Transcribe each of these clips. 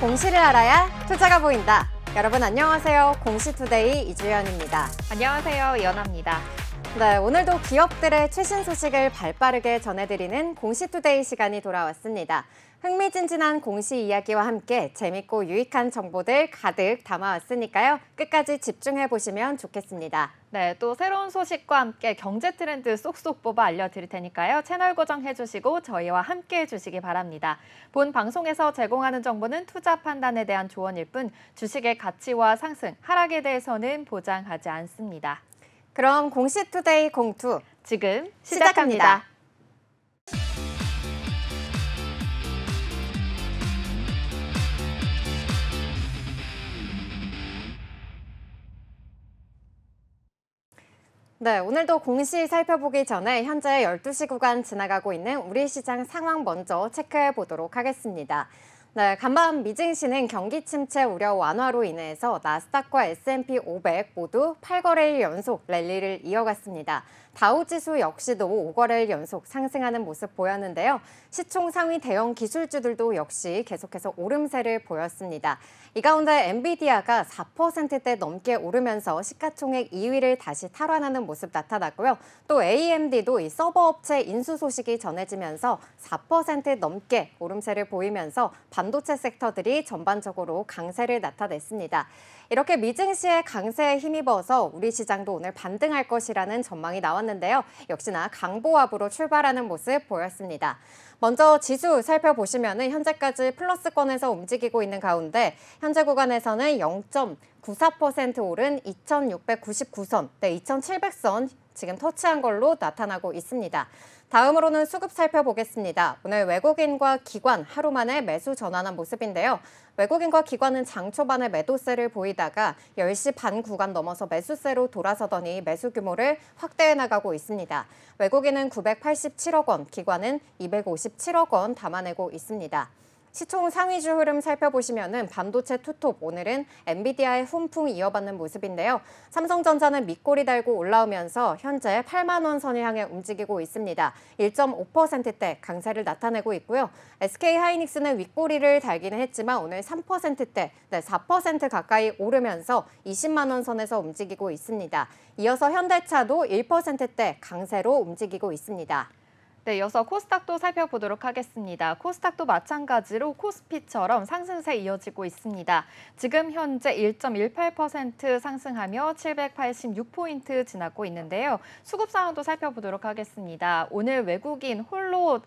공시를 알아야 투자가 보인다. 여러분 안녕하세요. 공시투데이 이주연입니다. 안녕하세요. 이연아입니다. 네, 오늘도 기업들의 최신 소식을 발빠르게 전해드리는 공시투데이 시간이 돌아왔습니다. 흥미진진한 공시 이야기와 함께 재밌고 유익한 정보들 가득 담아왔으니까요. 끝까지 집중해보시면 좋겠습니다. 네, 또 새로운 소식과 함께 경제 트렌드 쏙쏙 뽑아 알려드릴 테니까요. 채널 고정해주시고 저희와 함께 해주시기 바랍니다. 본 방송에서 제공하는 정보는 투자 판단에 대한 조언일 뿐 주식의 가치와 상승, 하락에 대해서는 보장하지 않습니다. 그럼 공시투데이 공투 지금 시작합니다. 네, 오늘도 공시 살펴보기 전에 현재 12시 구간 지나가고 있는 우리 시장 상황 먼저 체크해 보도록 하겠습니다. 네, 간밤 미증시는 경기 침체 우려 완화로 인해서 나스닥과 S&P 500 모두 8거래일 연속 랠리를 이어갔습니다. 다우지수 역시도 5거래일 연속 상승하는 모습 보였는데요. 시총 상위 대형 기술주들도 역시 계속해서 오름세를 보였습니다. 이 가운데 엔비디아가 4%대 넘게 오르면서 시가총액 2위를 다시 탈환하는 모습 나타났고요. 또 AMD도 이 서버업체 인수 소식이 전해지면서 4% 넘게 오름세를 보이면서 반도체 섹터들이 전반적으로 강세를 나타냈습니다. 이렇게 미증시의 강세에 힘입어서 우리 시장도 오늘 반등할 것이라는 전망이 나왔는데요. 역시나 강보합으로 출발하는 모습 보였습니다. 먼저 지수 살펴보시면 현재까지 플러스권에서 움직이고 있는 가운데 현재 구간에서는 0.94% 오른 2699선, 2700선 지금 터치한 걸로 나타나고 있습니다. 다음으로는 수급 살펴보겠습니다. 오늘 외국인과 기관 하루 만에 매수 전환한 모습인데요. 외국인과 기관은 장 초반에 매도세를 보이다가 10시 반 구간 넘어서 매수세로 돌아서더니 매수 규모를 확대해 나가고 있습니다. 외국인은 987억 원, 기관은 257억 원 담아내고 있습니다. 시총 상위주 흐름 살펴보시면은 반도체 투톱 오늘은 엔비디아의 훈풍 이어받는 모습인데요. 삼성전자는 밑꼬리 달고 올라오면서 현재 8만 원 선을 향해 움직이고 있습니다. 1.5%대 강세를 나타내고 있고요. SK하이닉스는 윗꼬리를 달기는 했지만 오늘 3%대, 4% 가까이 오르면서 20만 원 선에서 움직이고 있습니다. 이어서 현대차도 1%대 강세로 움직이고 있습니다. 네, 이어서 코스닥도 살펴보도록 하겠습니다. 코스닥도 마찬가지로 코스피처럼 상승세 이어지고 있습니다. 지금 현재 1.18% 상승하며 786포인트 지나고 있는데요. 수급 상황도 살펴보도록 하겠습니다. 오늘 외국인 홀로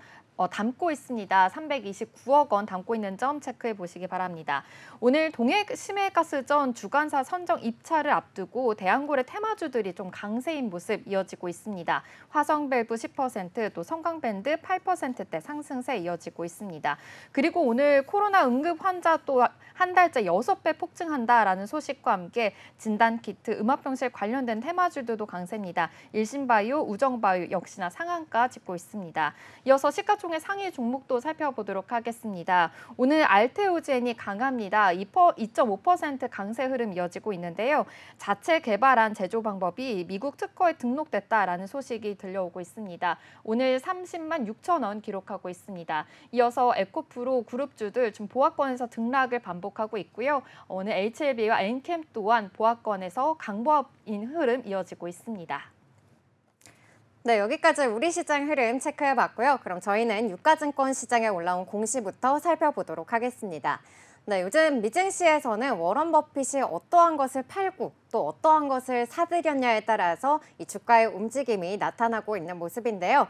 담고 있습니다. 329억 원 담고 있는 점 체크해 보시기 바랍니다. 오늘 동해 심해가스전 주관사 선정 입찰을 앞두고 대한고래 테마주들이 좀 강세인 모습 이어지고 있습니다. 화성밸브 10%, 또 성강밴드 8%대 상승세 이어지고 있습니다. 그리고 오늘 코로나 응급 환자 또 한 달째 6배 폭증한다라는 소식과 함께 진단키트, 음압병실 관련된 테마주들도 강세입니다. 일신바이오, 우정바이오 역시나 상한가 찍고 있습니다. 이어서 시가총액 상위 종목도 살펴보도록 하겠습니다. 오늘 알테오젠이 강합니다. 2.5% 강세 흐름 이어지고 있는데요. 자체 개발한 제조 방법이 미국 특허에 등록됐다라는 소식이 들려오고 있습니다. 오늘 30만 6천 원 기록하고 있습니다. 이어서 에코프로 그룹주들 좀 보합권에서 등락을 반복하고 있고요. 오늘 HLB와 엔캠 또한 보합권에서 강보합인 흐름 이어지고 있습니다. 네, 여기까지 우리 시장 흐름 체크해봤고요. 그럼 저희는 유가증권 시장에 올라온 공시부터 살펴보도록 하겠습니다. 네, 요즘 미증시에서는 워런 버핏이 어떠한 것을 팔고 또 어떠한 것을 사들였냐에 따라서 이 주가의 움직임이 나타나고 있는 모습인데요.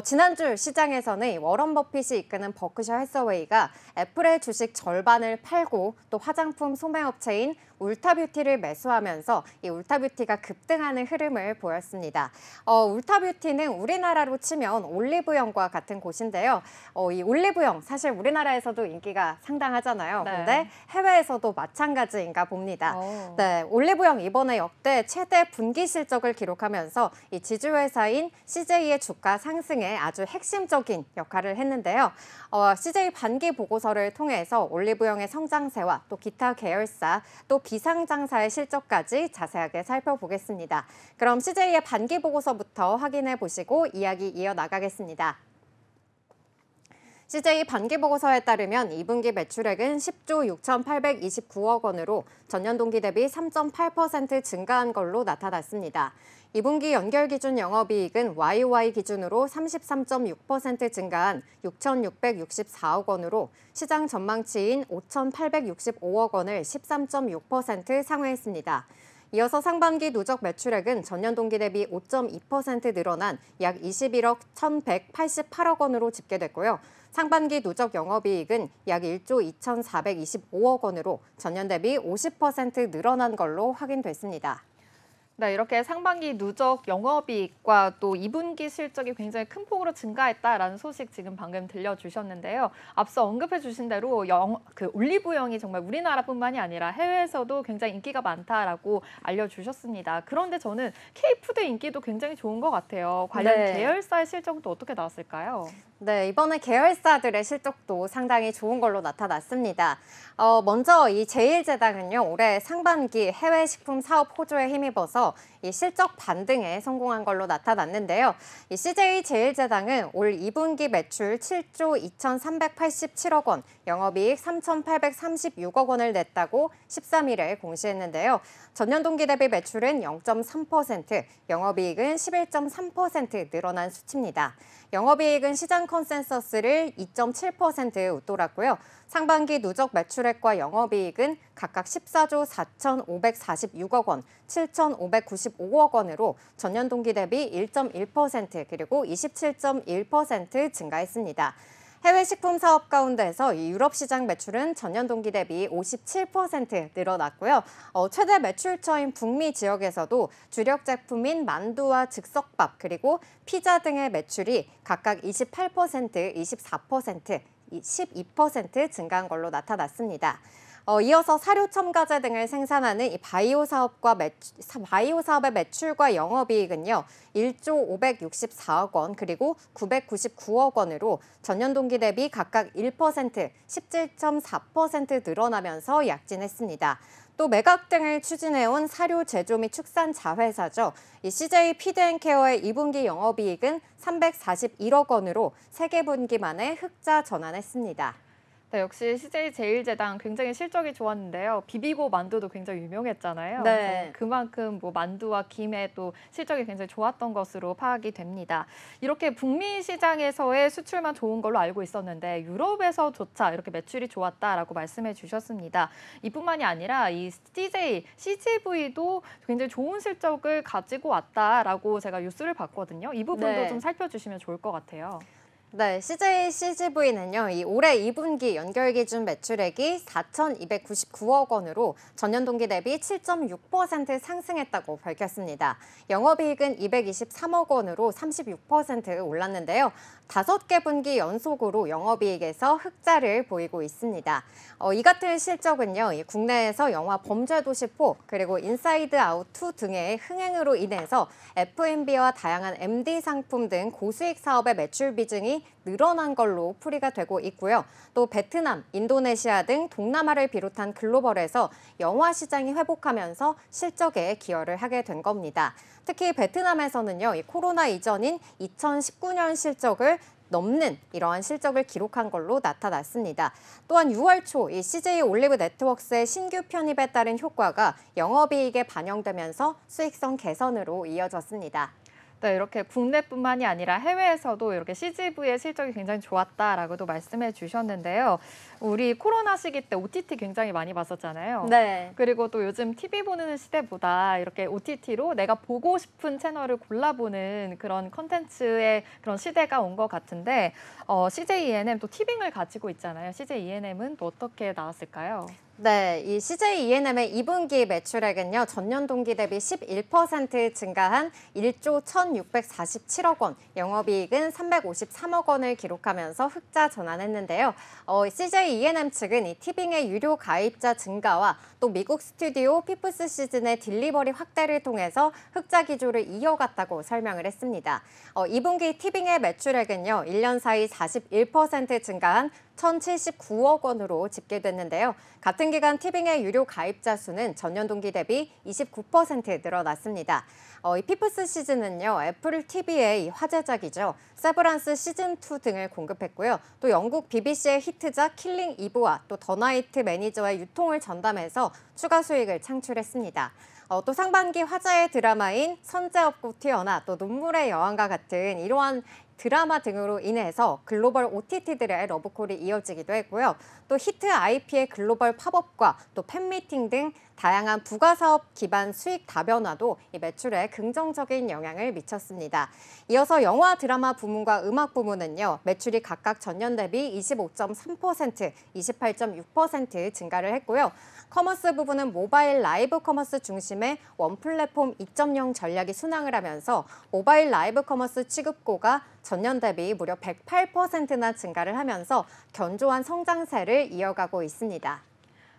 지난주 시장에서는 이 워런 버핏이 이끄는 버크셔 해서웨이가 애플의 주식 절반을 팔고 또 화장품 소매업체인 울타뷰티를 매수하면서 이 울타뷰티가 급등하는 흐름을 보였습니다. 울타뷰티는 우리나라로 치면 올리브영과 같은 곳인데요. 이 올리브영 사실 우리나라에서도 인기가 상당하잖아요. 네. 근데 해외에서도 마찬가지인가 봅니다. 네, 올리브영 이번에 역대 최대 분기 실적을 기록하면서 이 지주회사인 CJ의 주가 상승에 아주 핵심적인 역할을 했는데요. CJ 반기 보고서를 통해서 올리브영의 성장세와 또 기타 계열사 또 비상장사의 실적까지 자세하게 살펴보겠습니다. 그럼 CJ의 반기 보고서부터 확인해 보시고 이야기 이어나가겠습니다. CJ 반기보고서에 따르면 2분기 매출액은 10조 6,829억 원으로 전년 동기 대비 3.8% 증가한 걸로 나타났습니다. 2분기 연결 기준 영업이익은 YOY 기준으로 33.6% 증가한 6,664억 원으로 시장 전망치인 5,865억 원을 13.6% 상회했습니다. 이어서 상반기 누적 매출액은 전년 동기 대비 5.2% 늘어난 약 21억 1,188억 원으로 집계됐고요. 상반기 누적 영업이익은 약 1조 2,425억 원으로 전년 대비 50% 늘어난 걸로 확인됐습니다. 네, 이렇게 상반기 누적 영업이익과 또 2분기 실적이 굉장히 큰 폭으로 증가했다라는 소식 지금 방금 들려주셨는데요. 앞서 언급해 주신 대로 올리브영이 정말 우리나라뿐만이 아니라 해외에서도 굉장히 인기가 많다라고 알려주셨습니다. 그런데 저는 K푸드 인기도 굉장히 좋은 것 같아요. 관련 네. 계열사의 실적도 어떻게 나왔을까요? 네, 이번에 계열사들의 실적도 상당히 좋은 걸로 나타났습니다. 먼저 이 제일제당은요, 올해 상반기 해외 식품 사업 호조에 힘입어서 이 실적 반등에 성공한 걸로 나타났는데요. 이 CJ 제일제당은 올 2분기 매출 7조 2,387억 원, 영업이익 3,836억 원을 냈다고 13일에 공시했는데요. 전년 동기 대비 매출은 0.3%, 영업이익은 11.3% 늘어난 수치입니다. 영업이익은 시장 컨센서스를 2.7% 웃돌았고요. 상반기 누적 매출액과 영업이익은 각각 14조 4,546억 원, 7,595억 원으로 전년 동기 대비 1.1% 그리고 27.1% 증가했습니다. 해외 식품 사업 가운데서 유럽 시장 매출은 전년 동기 대비 57% 늘어났고요. 최대 매출처인 북미 지역에서도 주력 제품인 만두와 즉석밥 그리고 피자 등의 매출이 각각 28%, 24%, 12% 증가한 걸로 나타났습니다. 이어서 사료 첨가제 등을 생산하는 이 바이오 사업의 매출과 영업이익은요, 1조 564억 원 그리고 999억 원으로 전년 동기 대비 각각 1%, 17.4% 늘어나면서 약진했습니다. 또 매각 등을 추진해온 사료 제조 및 축산 자회사죠. 이 CJ 피드앤케어의 2분기 영업이익은 341억 원으로 3개 분기 만에 흑자 전환했습니다. 네, 역시 CJ 제일제당 굉장히 실적이 좋았는데요. 비비고 만두도 굉장히 유명했잖아요. 네. 그래서 그만큼 만두와 김에 또 실적이 굉장히 좋았던 것으로 파악이 됩니다. 이렇게 북미 시장에서의 수출만 좋은 걸로 알고 있었는데 유럽에서조차 이렇게 매출이 좋았다라고 말씀해 주셨습니다. 이뿐만이 아니라 이 CGV도 굉장히 좋은 실적을 가지고 왔다라고 제가 뉴스를 봤거든요. 이 부분도 네. 좀 살펴주시면 좋을 것 같아요. 네, CJCGV는요, 이 올해 2분기 연결 기준 매출액이 4,299억 원으로 전년 동기 대비 7.6% 상승했다고 밝혔습니다. 영업이익은 223억 원으로 36% 올랐는데요. 5개 분기 연속으로 영업이익에서 흑자를 보이고 있습니다. 이 같은 실적은요, 이 국내에서 영화 범죄도시 4 그리고 인사이드 아웃 2 등의 흥행으로 인해서 F&B와 다양한 MD 상품 등 고수익 사업의 매출 비중이 늘어난 걸로 풀이가 되고 있고요. 또 베트남, 인도네시아 등 동남아를 비롯한 글로벌에서 영화 시장이 회복하면서 실적에 기여를 하게 된 겁니다. 특히 베트남에서는요, 이 코로나 이전인 2019년 실적을 넘는 이러한 실적을 기록한 걸로 나타났습니다. 또한 6월 초 이 CJ 올리브 네트워크스의 신규 편입에 따른 효과가 영업이익에 반영되면서 수익성 개선으로 이어졌습니다. 네, 이렇게 국내뿐만이 아니라 해외에서도 이렇게 CGV의 실적이 굉장히 좋았다라고도 말씀해 주셨는데요. 우리 코로나 시기 때 OTT 굉장히 많이 봤었잖아요. 네. 그리고 또 요즘 TV 보는 시대보다 이렇게 OTT로 내가 보고 싶은 채널을 골라보는 그런 컨텐츠의 그런 시대가 온 것 같은데 CJ ENM 또 티빙을 가지고 있잖아요. CJ ENM은 또 어떻게 나왔을까요? 네, 이 CJ ENM의 2분기 매출액은요, 전년 동기 대비 11% 증가한 1조 1,647억 원, 영업이익은 353억 원을 기록하면서 흑자 전환했는데요. CJ ENM 측은 이 티빙의 유료 가입자 증가와 또 미국 스튜디오 피프스 시즌의 딜리버리 확대를 통해서 흑자 기조를 이어갔다고 설명을 했습니다. 2분기 티빙의 매출액은요, 1년 사이 41% 증가한 1,079억 원으로 집계됐는데요. 같은 기간 티빙의 유료 가입자 수는 전년 동기 대비 29% 늘어났습니다. 이 피프스 시즌은요, 애플 TV의 화제작이죠. 세브란스 시즌2 등을 공급했고요. 또 영국 BBC의 히트작 킬링 이브와 또 더 나이트 매니저의 유통을 전담해서 추가 수익을 창출했습니다. 또 상반기 화제의 드라마인 선제업고 튀어나 또 눈물의 여왕과 같은 이러한 드라마 등으로 인해서 글로벌 OTT들의 러브콜이 이어지기도 했고요. 또 히트 IP의 글로벌 팝업과 또 팬미팅 등 다양한 부가사업 기반 수익 다변화도 이 매출에 긍정적인 영향을 미쳤습니다. 이어서 영화 드라마 부문과 음악 부문은요, 매출이 각각 전년 대비 25.3%, 28.6% 증가를 했고요. 커머스 부분은 모바일 라이브 커머스 중심의 원 플랫폼 2.0 전략이 순항을 하면서 모바일 라이브 커머스 취급고가 전년 대비 무려 108%나 증가를 하면서 견조한 성장세를 이어가고 있습니다.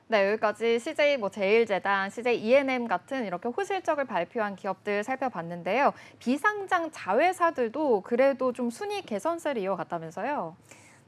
네, 여기까지 CJ 제일제당, CJ ENM 같은 이렇게 호실적을 발표한 기업들 살펴봤는데요. 비상장 자회사들도 그래도 좀 순이익 개선세를 이어갔다면서요?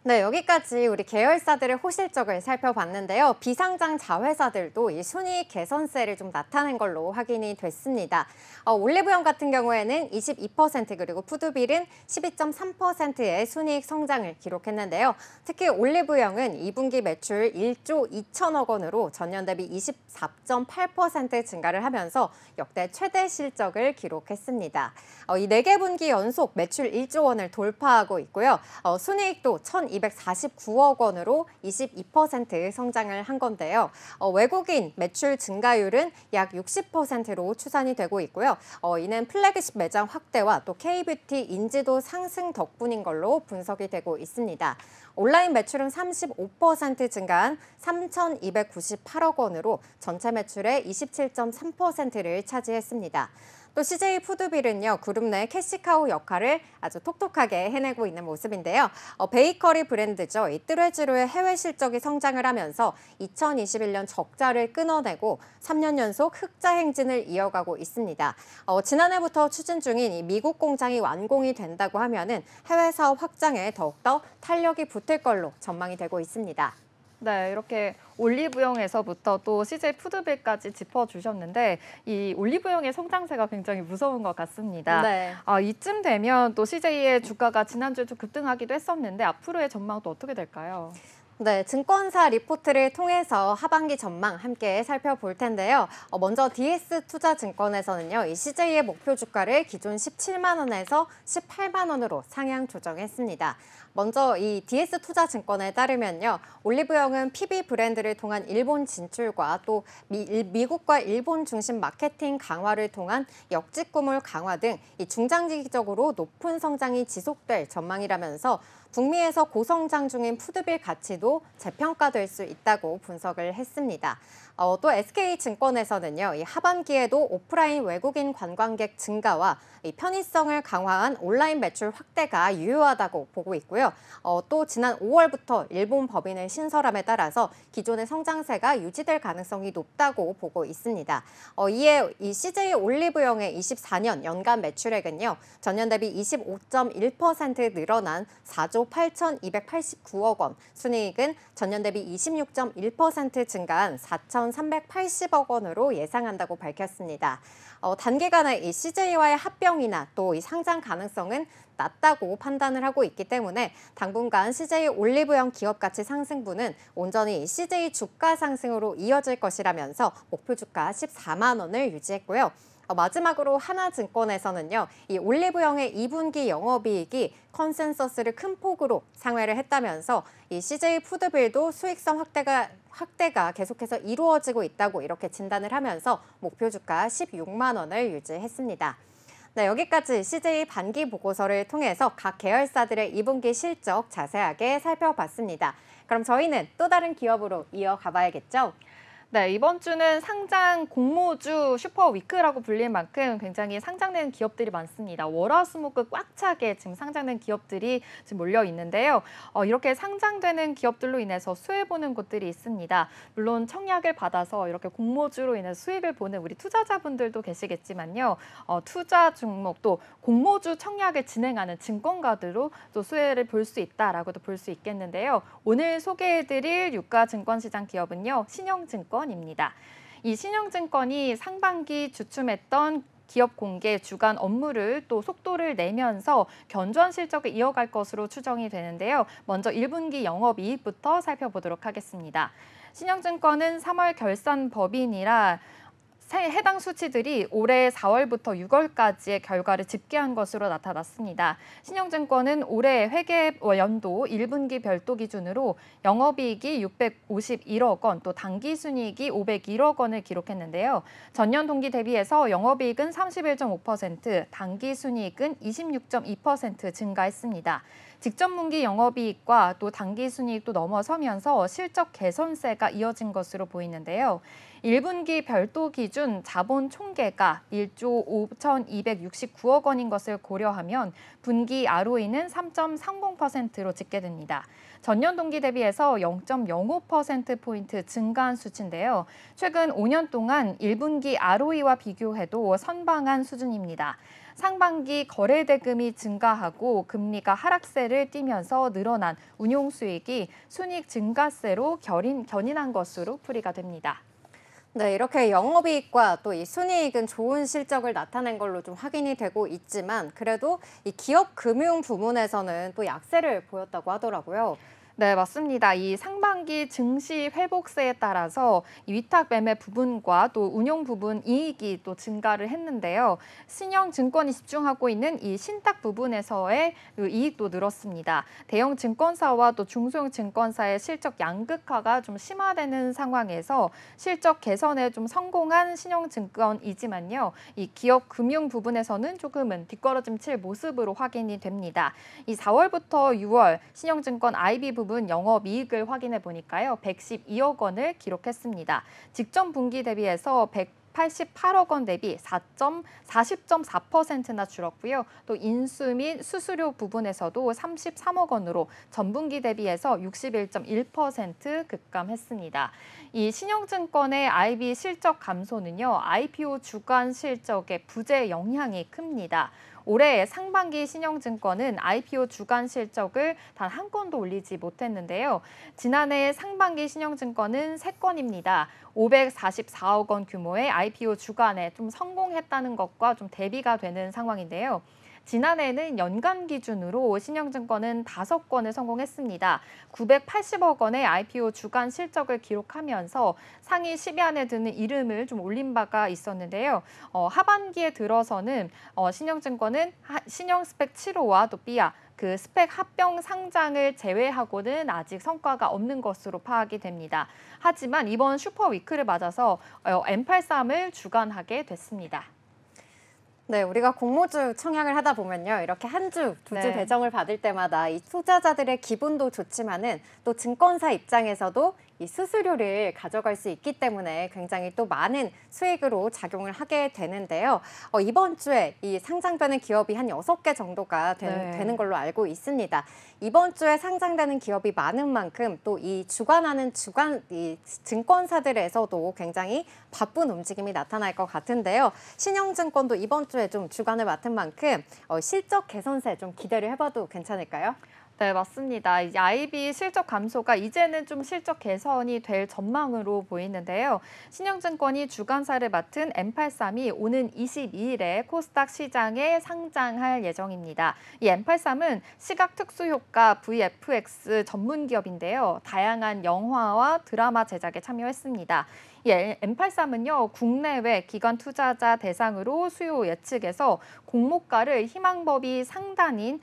네, 여기까지 우리 계열사들의 호실적을 살펴봤는데요. 비상장 자회사들도 이 순이익 개선세를 좀 나타낸 걸로 확인이 됐습니다. 올리브영 같은 경우에는 22% 그리고 푸드빌은 12.3%의 순이익 성장을 기록했는데요. 특히 올리브영은 2분기 매출 1조 2천억 원으로 전년 대비 24.8% 증가를 하면서 역대 최대 실적을 기록했습니다. 이 4개 분기 연속 매출 1조 원을 돌파하고 있고요. 순이익도 1,249억 원으로 22% 성장을 한 건데요. 외국인 매출 증가율은 약 60%로 추산이 되고 있고요. 이는 플래그십 매장 확대와 또 K뷰티 인지도 상승 덕분인 걸로 분석이 되고 있습니다. 온라인 매출은 35% 증가한 3,298억 원으로 전체 매출의 27.3%를 차지했습니다. 또 CJ 푸드빌은요, 그룹 내 캐시카우 역할을 아주 톡톡하게 해내고 있는 모습인데요. 베이커리 브랜드죠. 이 뚜레지로의 해외 실적이 성장을 하면서 2021년 적자를 끊어내고 3년 연속 흑자 행진을 이어가고 있습니다. 지난해부터 추진 중인 이 미국 공장이 완공이 된다고 하면은 해외 사업 확장에 더욱더 탄력이 붙을 걸로 전망이 되고 있습니다. 네, 이렇게 올리브영에서부터 또 CJ 푸드빌까지 짚어주셨는데 이 올리브영의 성장세가 굉장히 무서운 것 같습니다. 네. 이쯤 되면 또 CJ의 주가가 지난주에 좀 급등하기도 했었는데 앞으로의 전망도 어떻게 될까요? 네, 증권사 리포트를 통해서 하반기 전망 함께 살펴볼 텐데요. 먼저 DS투자증권에서는요, 이 CJ의 목표 주가를 기존 17만 원에서 18만 원으로 상향 조정했습니다. 먼저 이 DS투자증권에 따르면요, 올리브영은 PB 브랜드를 통한 일본 진출과 또 미국과 일본 중심 마케팅 강화를 통한 역직구물 강화 등 이 중장기적으로 높은 성장이 지속될 전망이라면서 북미에서 고성장 중인 푸드빌 가치도 재평가될 수 있다고 분석을 했습니다. 또 SK증권에서는요, 이 하반기에도 오프라인 외국인 관광객 증가와 이 편의성을 강화한 온라인 매출 확대가 유효하다고 보고 있고요. 또 지난 5월부터 일본 법인을 신설함에 따라서 기존의 성장세가 유지될 가능성이 높다고 보고 있습니다. 이에 이 CJ 올리브영의 24년 연간 매출액은요, 전년 대비 25.1% 늘어난 4조 8,289억 원, 순이익은 전년 대비 26.1% 증가한 4,380억 원으로 예상한다고 밝혔습니다. 단기간에 이 CJ와의 합병이나 또 이 상장 가능성은 낮다고 판단을 하고 있기 때문에 당분간 CJ 올리브영 기업 가치 상승분은 온전히 CJ 주가 상승으로 이어질 것이라면서 목표 주가 14만 원을 유지했고요. 마지막으로 하나증권에서는요, 이 올리브영의 2분기 영업이익이 컨센서스를 큰 폭으로 상회를 했다면서 이 CJ 푸드빌도 수익성 확대가 계속해서 이루어지고 있다고 이렇게 진단을 하면서 목표 주가 16만 원을 유지했습니다. 네, 여기까지 CJ 반기 보고서를 통해서 각 계열사들의 2분기 실적 자세하게 살펴봤습니다. 그럼 저희는 또 다른 기업으로 이어가 봐야겠죠? 네, 이번 주는 상장 공모주 슈퍼위크라고 불릴 만큼 굉장히 상장된 기업들이 많습니다. 월화수목금 꽉 차게 지금 상장된 기업들이 지금 몰려 있는데요. 이렇게 상장되는 기업들로 인해서 수혜 보는 곳들이 있습니다. 물론 청약을 받아서 이렇게 공모주로 인해서 수익을 보는 우리 투자자분들도 계시겠지만요. 투자 종목 또 공모주 청약을 진행하는 증권가들로 또 수혜를 볼 수 있다라고도 볼 수 있겠는데요. 오늘 소개해드릴 유가 증권시장 기업은요, 신영증권입니다. 이 신영증권이 상반기 주춤했던 기업 공개 주간 업무를 또 속도를 내면서 견조한 실적을 이어갈 것으로 추정이 되는데요. 먼저 1분기 영업이익부터 살펴보도록 하겠습니다. 신영증권은 3월 결산 법인이라 해당 수치들이 올해 4월부터 6월까지의 결과를 집계한 것으로 나타났습니다. 신영증권은 올해 회계 연도 1분기 별도 기준으로 영업이익이 651억 원, 또 당기순이익이 501억 원을 기록했는데요. 전년 동기 대비해서 영업이익은 31.5%, 당기순이익은 26.2% 증가했습니다. 직전 분기 영업이익과 또 당기순이익도 넘어서면서 실적 개선세가 이어진 것으로 보이는데요. 1분기 별도 기준 자본 총계가 1조 5,269억 원인 것을 고려하면 분기 ROE는 3.30%로 집계됩니다. 전년 동기 대비해서 0.05%포인트 증가한 수치인데요. 최근 5년 동안 1분기 ROE와 비교해도 선방한 수준입니다. 상반기 거래 대금이 증가하고 금리가 하락세를 띠면서 늘어난 운용 수익이 순이익 증가세로 견인한 것으로 풀이가 됩니다. 네, 이렇게 영업이익과 또 이 순이익은 좋은 실적을 나타낸 걸로 좀 확인이 되고 있지만 그래도 이 기업 금융 부문에서는 또 약세를 보였다고 하더라고요. 네, 맞습니다. 이 상반기 증시 회복세에 따라서 이 위탁 매매 부분과 또 운용 부분 이익이 또 증가를 했는데요. 신영증권이 집중하고 있는 이 신탁 부분에서의 이익도 늘었습니다. 대형 증권사와 또 중소형 증권사의 실적 양극화가 좀 심화되는 상황에서 실적 개선에 좀 성공한 신영증권이지만요. 이 기업 금융 부분에서는 조금은 뒷걸음질 칠 모습으로 확인이 됩니다. 이 4월부터 6월 신영증권 IB 부분 영업이익을 확인해 보니까요. 112억 원을 기록했습니다. 직전 분기 대비해서 188억 원 대비 40.4%나 줄었고요. 또 인수 및 수수료 부분에서도 33억 원으로 전분기 대비해서 61.1% 급감했습니다. 이 신영증권의 IB 실적 감소는요. IPO 주간 실적의 부재 영향이 큽니다. 올해 상반기 신영증권은 IPO 주간 실적을 단 한 건도 올리지 못했는데요. 지난해 상반기 신영증권은 3건입니다. 544억 원 규모의 IPO 주간에 좀 성공했다는 것과 좀 대비가 되는 상황인데요. 지난해에는 연간 기준으로 신영증권은 5건을 성공했습니다. 980억 원의 IPO 주간 실적을 기록하면서 상위 10위 안에 드는 이름을 좀 올린 바가 있었는데요. 하반기에 들어서는 신영증권은 신영스펙 7호와 또 삐아 그 스펙 합병 상장을 제외하고는 아직 성과가 없는 것으로 파악이 됩니다. 하지만 이번 슈퍼위크를 맞아서 M83을 주관하게 됐습니다. 네, 우리가 공모주 청약을 하다 보면요. 이렇게 한 주, 두 주 네. 배정을 받을 때마다 이 투자자들의 기분도 좋지만은 또 증권사 입장에서도 이 수수료를 가져갈 수 있기 때문에 굉장히 또 많은 수익으로 작용을 하게 되는데요. 이번 주에 이 상장되는 기업이 한 6개 정도가 되는 걸로 알고 있습니다. 이번 주에 상장되는 기업이 많은 만큼 또 이 주관하는 이 증권사들에서도 굉장히 바쁜 움직임이 나타날 것 같은데요. 신영증권도 이번 주에 좀 주관을 맡은 만큼 실적 개선세 좀 기대를 해봐도 괜찮을까요? 네, 맞습니다. 이제 IB 실적 감소가 이제는 좀 실적 개선이 될 전망으로 보이는데요. 신영증권이 주관사를 맡은 M83이 오는 22일에 코스닥 시장에 상장할 예정입니다. 이 M83은 시각 특수효과 VFX 전문 기업인데요. 다양한 영화와 드라마 제작에 참여했습니다. 이 M83은요, 국내외 기관 투자자 대상으로 수요 예측에서 공모가를 희망법이 상단을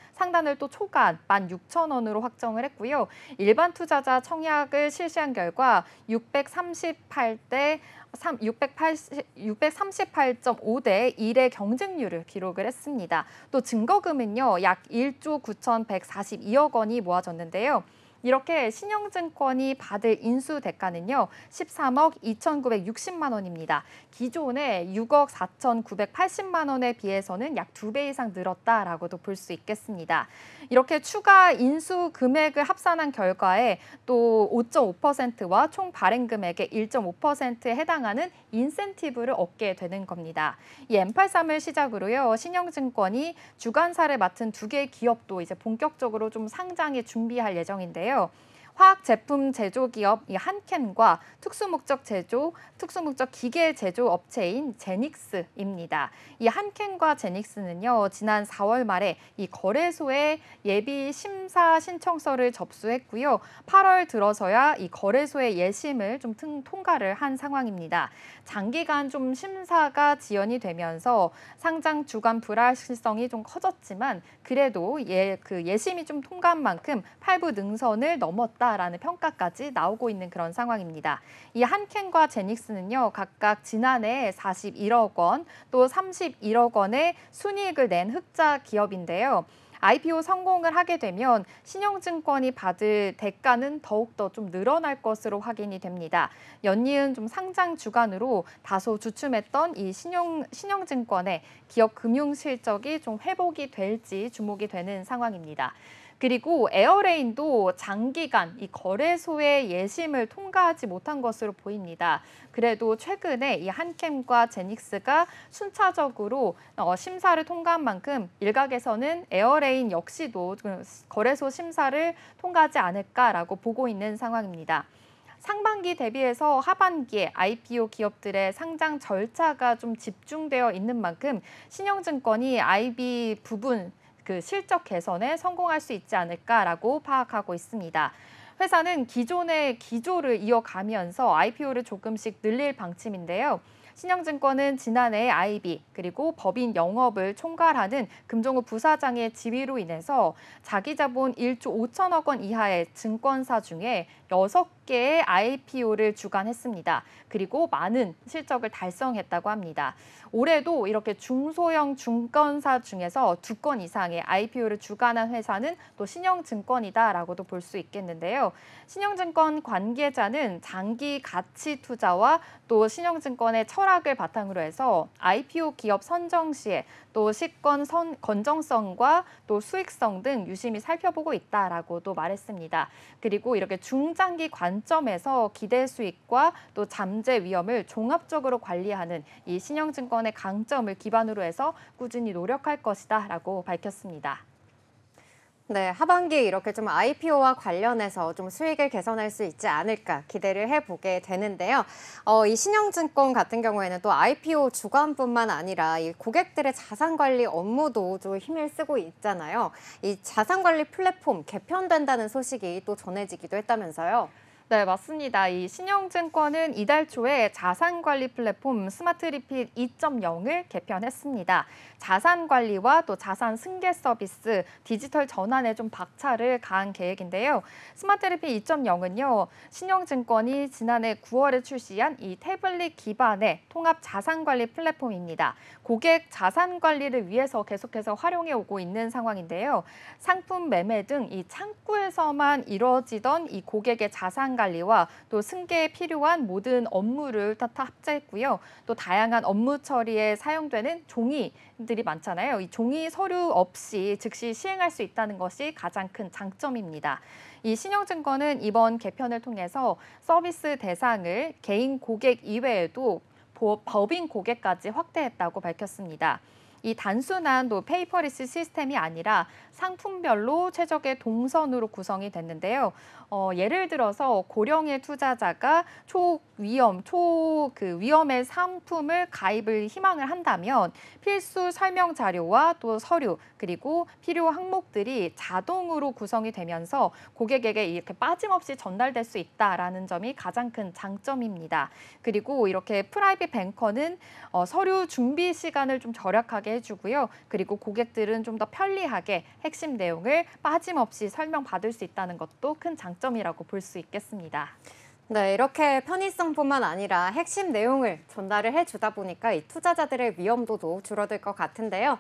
또 초간 16,000원으로 확정을 했고요. 일반 투자자 청약을 실시한 결과 638.5대 1의 경쟁률을 기록을 했습니다. 또 증거금은요, 약 1조 9,142억 원이 모아졌는데요. 이렇게 신영증권이 받을 인수 대가는요. 13억 2,960만 원입니다. 기존의 6억 4,980만 원에 비해서는 약 2배 이상 늘었다라고도 볼 수 있겠습니다. 이렇게 추가 인수 금액을 합산한 결과에 또 5.5%와 총 발행 금액의 1.5%에 해당하는 인센티브를 얻게 되는 겁니다. 이 M83을 시작으로요. 신영증권이 주관사를 맡은 2개의 기업도 이제 본격적으로 좀 상장에 준비할 예정인데요. 화학 제품 제조 기업 이 한캔과 특수목적 기계 제조 업체인 제닉스입니다. 이 한캔과 제닉스는요, 지난 4월 말에 이 거래소에 예비 심사 신청서를 접수했고요. 8월 들어서야 이 거래소의 예심을 좀 통과를 한 상황입니다. 장기간 좀 심사가 지연이 되면서 상장 주간 불확실성이 좀 커졌지만 그래도 예심이 좀 통과한 만큼 팔부 능선을 넘었다라는 평가까지 나오고 있는 그런 상황입니다. 이 한캔과 제닉스는요, 각각 지난해 41억 원, 또 31억 원의 순이익을 낸 흑자 기업인데요. IPO 성공을 하게 되면 신영증권이 받을 대가는 더욱더 좀 늘어날 것으로 확인이 됩니다. 연이은 좀 상장 주간으로 다소 주춤했던 이 신영증권의 기업 금융 실적이 좀 회복이 될지 주목이 되는 상황입니다. 그리고 에어레인도 장기간 이 거래소의 예심을 통과하지 못한 것으로 보입니다. 그래도 최근에 이 한캠과 제닉스가 순차적으로 심사를 통과한 만큼 일각에서는 에어레인 역시도 거래소 심사를 통과하지 않을까라고 보고 있는 상황입니다. 상반기 대비해서 하반기에 IPO 기업들의 상장 절차가 좀 집중되어 있는 만큼 신영증권이 IB 부분 실적 개선에 성공할 수 있지 않을까라고 파악하고 있습니다. 회사는 기존의 기조를 이어가면서 IPO를 조금씩 늘릴 방침인데요. 신영증권은 지난해 IB 그리고 법인 영업을 총괄하는 금종우 부사장의 지위로 인해서 자기 자본 1조 5천억 원 이하의 증권사 중에 6개의 IPO를 주관했습니다. 그리고 많은 실적을 달성했다고 합니다. 올해도 이렇게 중소형 증권사 중에서 2건 이상의 IPO를 주관한 회사는 또 신영증권이다라고도 볼 수 있겠는데요. 신영증권 관계자는 장기 가치 투자와 또 신영증권의 철학을 바탕으로 해서 IPO 기업 선정 시에 또 시권 건정성과 또 수익성 등 유심히 살펴보고 있다라고도 말했습니다. 그리고 이렇게 중장기 관점에서 기대 수익과 또 잠재 위험을 종합적으로 관리하는 이 신영증권의 강점을 기반으로 해서 꾸준히 노력할 것이다라고 밝혔습니다. 네, 하반기에 이렇게 좀 IPO와 관련해서 좀 수익을 개선할 수 있지 않을까 기대를 해보게 되는데요. 이 신영증권 같은 경우에는 또 IPO 주관뿐만 아니라 이 고객들의 자산관리 업무도 좀 힘을 쓰고 있잖아요. 이 자산관리 플랫폼 개편된다는 소식이 또 전해지기도 했다면서요. 네, 맞습니다. 이 신영증권은 이달 초에 자산관리 플랫폼 스마트리핏 2.0을 개편했습니다. 자산관리와 또 자산 승계 서비스, 디지털 전환에 좀 박차를 가한 계획인데요. 스마트리핏 2.0은요, 신영증권이 지난해 9월에 출시한 이 태블릿 기반의 통합 자산관리 플랫폼입니다. 고객 자산관리를 위해서 계속해서 활용해 오고 있는 상황인데요. 상품 매매 등 이 창구에서만 이루어지던 이 고객의 자산 관리와 또 승계에 필요한 모든 업무를 다 합체했고요. 또 다양한 업무 처리에 사용되는 종이들이 많잖아요. 이 종이 서류 없이 즉시 시행할 수 있다는 것이 가장 큰 장점입니다. 이 신영증권은 이번 개편을 통해서 서비스 대상을 개인 고객 이외에도 법인 고객까지 확대했다고 밝혔습니다. 이 단순한 또 페이퍼리스 시스템이 아니라 상품별로 최적의 동선으로 구성이 됐는데요. 예를 들어서 고령의 투자자가 위험의 상품을 가입을 희망을 한다면 필수 설명 자료와 또 서류 그리고 필요 항목들이 자동으로 구성이 되면서 고객에게 이렇게 빠짐없이 전달될 수 있다라는 점이 가장 큰 장점입니다. 그리고 이렇게 프라이빗 뱅커는 서류 준비 시간을 좀 절약하게 해주고요. 그리고 고객들은 좀 더 편리하게 핵심 내용을 빠짐없이 설명받을 수 있다는 것도 큰 장점이라고 볼 수 있겠습니다. 네, 이렇게 편의성뿐만 아니라 핵심 내용을 전달을 해주다 보니까 이 투자자들의 위험도도 줄어들 것 같은데요.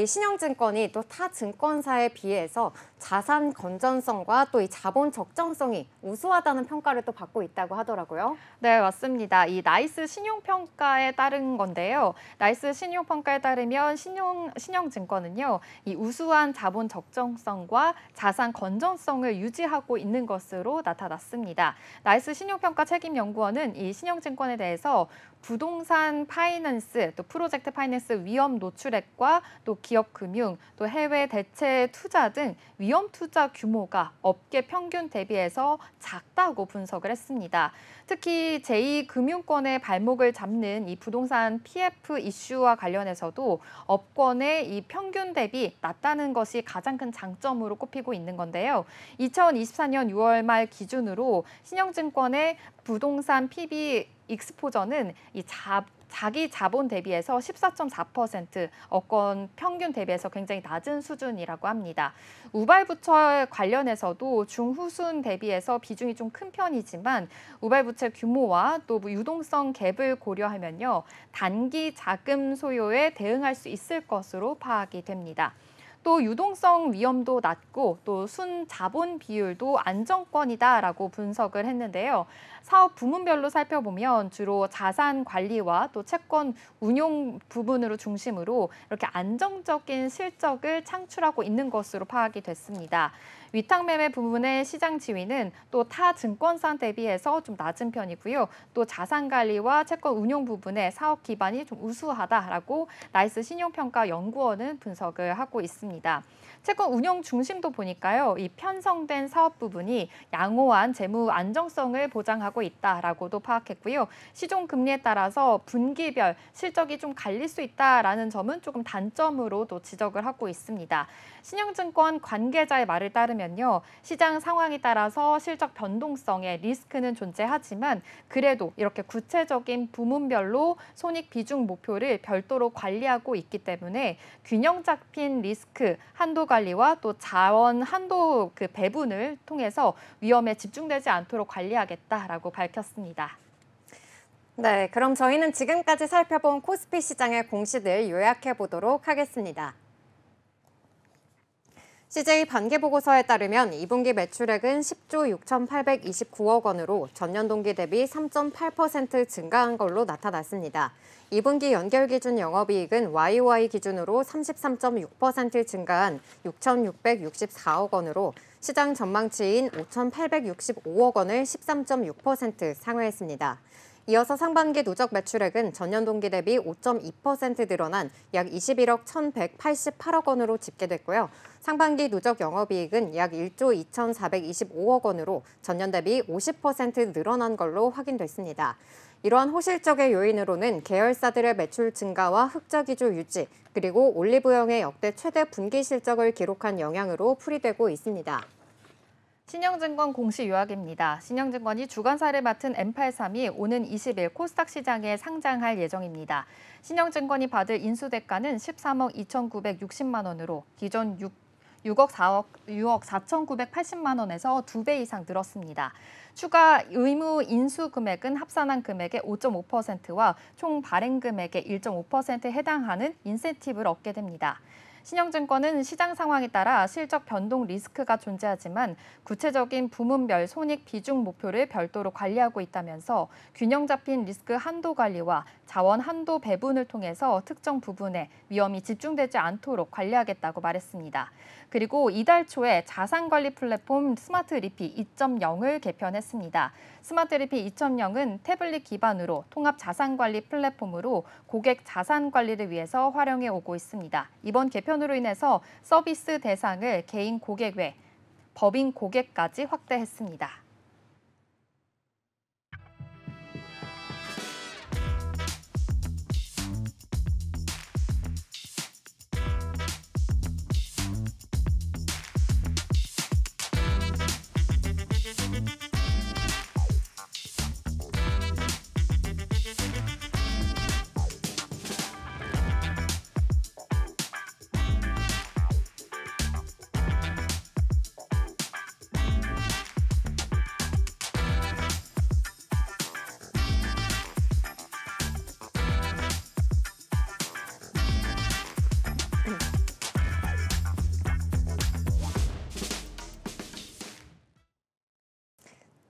이 신영증권이 또 타 증권사에 비해서 자산 건전성과 또 이 자본 적정성이 우수하다는 평가를 또 받고 있다고 하더라고요. 네, 맞습니다. 이 나이스 신용평가에 따른 건데요. 나이스 신용평가에 따르면 신영증권은요, 이 우수한 자본 적정성과 자산 건전성을 유지하고 있는 것으로 나타났습니다. 나이스 신용평가 책임연구원은 이 신영증권에 대해서 부동산 파이낸스, 또 프로젝트 파이낸스 위험 노출액과 또 기업 금융, 또 해외 대체 투자 등 위험 투자 규모가 업계 평균 대비해서 작다고 분석을 했습니다. 특히 제2금융권의 발목을 잡는 이 부동산 PF 이슈와 관련해서도 업권의 이 평균 대비 낮다는 것이 가장 큰 장점으로 꼽히고 있는 건데요. 2024년 6월 말 기준으로 신영증권의 부동산 PB 익스포저는 이 자기 자본 대비해서 14.4%, 업권 평균 대비해서 굉장히 낮은 수준이라고 합니다. 우발부채 관련해서도 중후순 대비해서 비중이 좀 큰 편이지만 우발부채 규모와 또 유동성 갭을 고려하면요, 단기 자금 소요에 대응할 수 있을 것으로 파악이 됩니다. 또 유동성 위험도 낮고 또 순자본 비율도 안정권이다라고 분석을 했는데요. 사업 부문별로 살펴보면 주로 자산 관리와 또 채권 운용 부분으로 중심으로 이렇게 안정적인 실적을 창출하고 있는 것으로 파악이 됐습니다. 위탁매매 부분의 시장 지위는 또 타 증권사 대비해서 좀 낮은 편이고요. 또 자산 관리와 채권 운용 부분의 사업 기반이 좀 우수하다라고 나이스 신용평가 연구원은 분석을 하고 있습니다. 채권 운용 중심도 보니까요, 이 편성된 사업 부분이 양호한 재무 안정성을 보장하고 있다라고도 파악했고요. 시종 금리에 따라서 분기별 실적이 좀 갈릴 수 있다라는 점은 조금 단점으로도 지적을 하고 있습니다. 신영증권 관계자의 말을 따르면요, 시장 상황에 따라서 실적 변동성의 리스크는 존재하지만 그래도 이렇게 구체적인 부문별로 손익 비중 목표를 별도로 관리하고 있기 때문에 균형 잡힌 리스크 한도 관리와 또 자원 한도 그 배분을 통해서 위험에 집중되지 않도록 관리하겠다라고 밝혔습니다. 네, 그럼 저희는 지금까지 살펴본 코스피 시장의 공시들 요약해 보도록 하겠습니다. CJ 반기보고서에 따르면 2분기 매출액은 10조 6,829억 원으로 전년 동기 대비 3.8% 증가한 걸로 나타났습니다. 2분기 연결 기준 영업이익은 YOY 기준으로 33.6% 증가한 6,664억 원으로 시장 전망치인 5,865억 원을 13.6% 상회했습니다. 이어서 상반기 누적 매출액은 전년 동기 대비 5.2% 늘어난 약 21억 1,188억 원으로 집계됐고요. 상반기 누적 영업이익은 약 1조 2,425억 원으로 전년 대비 50% 늘어난 걸로 확인됐습니다. 이러한 호실적의 요인으로는 계열사들의 매출 증가와 흑자 기조 유지, 그리고 올리브영의 역대 최대 분기 실적을 기록한 영향으로 풀이되고 있습니다. 신영증권 공시 요약입니다. 신영증권이 주관사를 맡은 M83이 오는 20일 코스닥 시장에 상장할 예정입니다. 신영증권이 받을 인수대가는 13억 2,960만 원으로 기존 6억 4,980만 원에서 2배 이상 늘었습니다. 추가 의무 인수 금액은 합산한 금액의 5.5%와 총 발행 금액의 1.5%에 해당하는 인센티브를 얻게 됩니다. 신영증권은 시장 상황에 따라 실적 변동 리스크가 존재하지만 구체적인 부문별 손익 비중 목표를 별도로 관리하고 있다면서 균형 잡힌 리스크 한도 관리와 자원 한도 배분을 통해서 특정 부분에 위험이 집중되지 않도록 관리하겠다고 말했습니다. 그리고 이달 초에 자산관리 플랫폼 스마트리피 2.0을 개편했습니다. 스마트리피 2.0은 태블릿 기반으로 통합 자산관리 플랫폼으로 고객 자산관리를 위해서 활용해 오고 있습니다. 이번 개편으로 인해서 서비스 대상을 개인 고객 외 법인 고객까지 확대했습니다.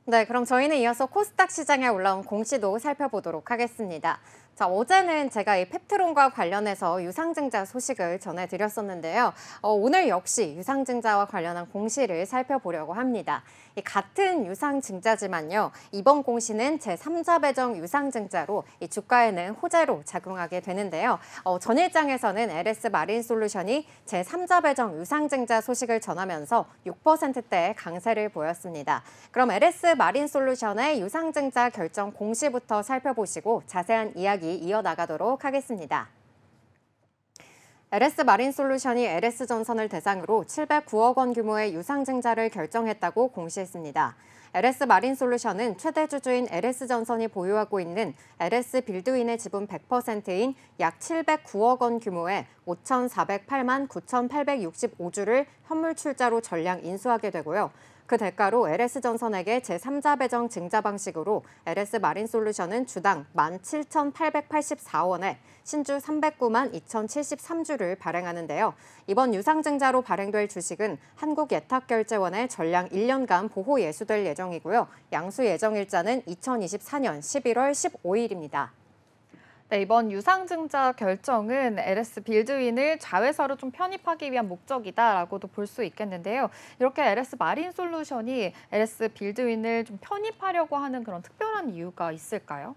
네, 그럼 저희는 이어서 코스닥 시장에 올라온 공시도 살펴보도록 하겠습니다. 자, 어제는 제가 이 펩트론과 관련해서 유상증자 소식을 전해드렸었는데요. 오늘 역시 유상증자와 관련한 공시를 살펴보려고 합니다. 이 같은 유상증자지만요, 이번 공시는 제3자 배정 유상증자로 이 주가에는 호재로 작용하게 되는데요. 전일장에서는 LS 마린솔루션이 제3자 배정 유상증자 소식을 전하면서 6%대 강세를 보였습니다. 그럼 LS 마린솔루션의 유상증자 결정 공시부터 살펴보시고 자세한 이야기 이어나가도록 하겠습니다. LS 마린솔루션이 LS전선을 대상으로 709억 원 규모의 유상증자를 결정했다고 공시했습니다. LS 마린솔루션은 최대 주주인 LS전선이 보유하고 있는 LS 빌드윈의 지분 100%인 약 709억 원 규모의 5,408만 9,865주를 현물 출자로 전량 인수하게 되고요. 그 대가로 LS전선에게 제3자 배정 증자 방식으로 LS 마린솔루션은 주당 17,884원에 신주 309만 2,073주를 발행하는데요. 이번 유상증자로 발행될 주식은 한국예탁결제원의 전량 1년간 보호 예수될 예정이고요. 양수 예정일자는 2024년 11월 15일입니다. 네, 이번 유상증자 결정은 LS 빌드윈을 자회사로 좀 편입하기 위한 목적이다라고도 볼 수 있겠는데요. 이렇게 LS 마린솔루션이 LS 빌드윈을 좀 편입하려고 하는 그런 특별한 이유가 있을까요?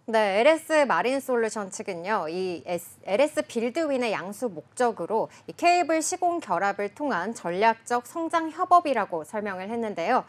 네, LS 마린솔루션 측은요, 이 LS 빌드윈의 양수 목적으로 이 케이블 시공 결합을 통한 전략적 성장 협업이라고 설명을 했는데요.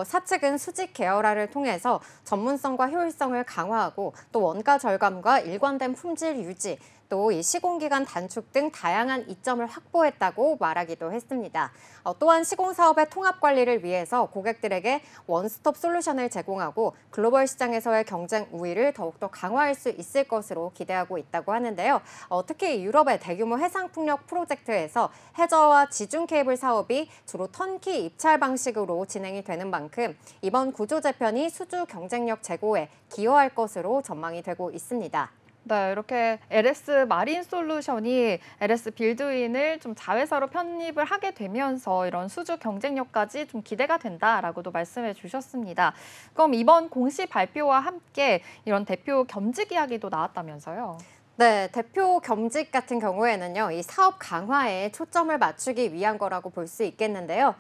사측은 수직 계열화를 통해서 전문성과 효율성을 강화하고 또 원가 절감과 일관된 품질 유지, 또 이 시공기간 단축 등 다양한 이점을 확보했다고 말하기도 했습니다. 또한 시공사업의 통합 관리를 위해서 고객들에게 원스톱 솔루션을 제공하고 글로벌 시장에서의 경쟁 우위를 더욱더 강화할 수 있을 것으로 기대하고 있다고 하는데요. 특히 유럽의 대규모 해상풍력 프로젝트에서 해저와 지중 케이블 사업이 주로 턴키 입찰 방식으로 진행이 되는 만큼 이번 구조 재편이 수주 경쟁력 제고에 기여할 것으로 전망이 되고 있습니다. 네, 이렇게 LS 마린솔루션이 LS 빌드윈을 좀 자회사로 편입을 하게 되면서 이런 수주 경쟁력까지 좀 기대가 된다라고도 말씀해 주셨습니다. 그럼 이번 공시 발표와 함께 이런 대표 겸직 이야기도 나왔다면서요? 네, 대표 겸직 같은 경우에는요, 이 사업 강화에 초점을 맞추기 위한 거라고 볼 수 있겠는데요.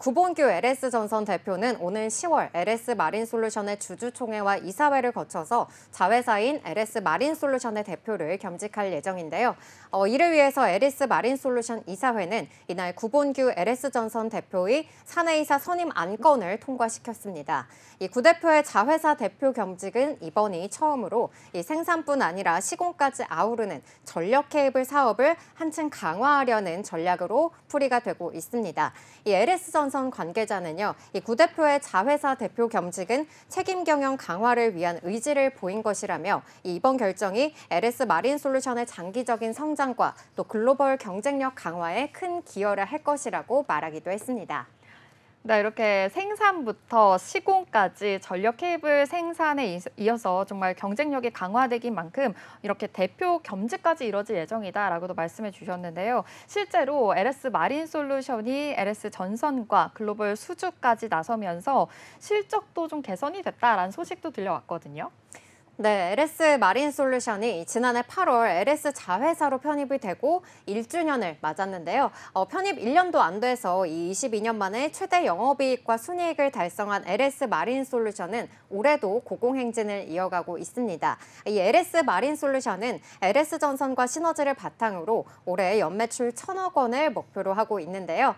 구본규 LS전선 대표는 오는 10월 LS 마린솔루션의 주주총회와 이사회를 거쳐서 자회사인 LS 마린솔루션의 대표를 겸직할 예정인데요. 이를 위해서 LS 마린솔루션 이사회는 이날 구본규 LS전선 대표의 사내이사 선임 안건을 통과시켰습니다. 이 구 대표의 자회사 대표 겸직은 이번이 처음으로 이 생산뿐 아니라 시공까지 아우르는 전력 케이블 사업을 한층 강화하려는 전략으로 풀이가 되고 있습니다. 이 LS전선 관계자는요, 이 구 대표의 자회사 대표 겸직은 책임 경영 강화를 위한 의지를 보인 것이라며 이번 결정이 LS 마린솔루션의 장기적인 성장과 또 글로벌 경쟁력 강화에 큰 기여를 할 것이라고 말하기도 했습니다. 네, 이렇게 생산부터 시공까지 전력 케이블 생산에 이어서 정말 경쟁력이 강화되긴 만큼 이렇게 대표 겸직까지 이뤄질 예정이다라고도 말씀해 주셨는데요. 실제로 LS 마린솔루션이 LS 전선과 글로벌 수주까지 나서면서 실적도 좀 개선이 됐다라는 소식도 들려왔거든요. 네, LS 마린솔루션이 지난해 8월 LS 자회사로 편입이 되고 1주년을 맞았는데요. 편입 1년도 안 돼서 이 22년 만에 최대 영업이익과 순이익을 달성한 LS 마린솔루션은 올해도 고공행진을 이어가고 있습니다. 이 LS 마린솔루션은 LS전선과 시너지를 바탕으로 올해 연매출 1,000억 원을 목표로 하고 있는데요.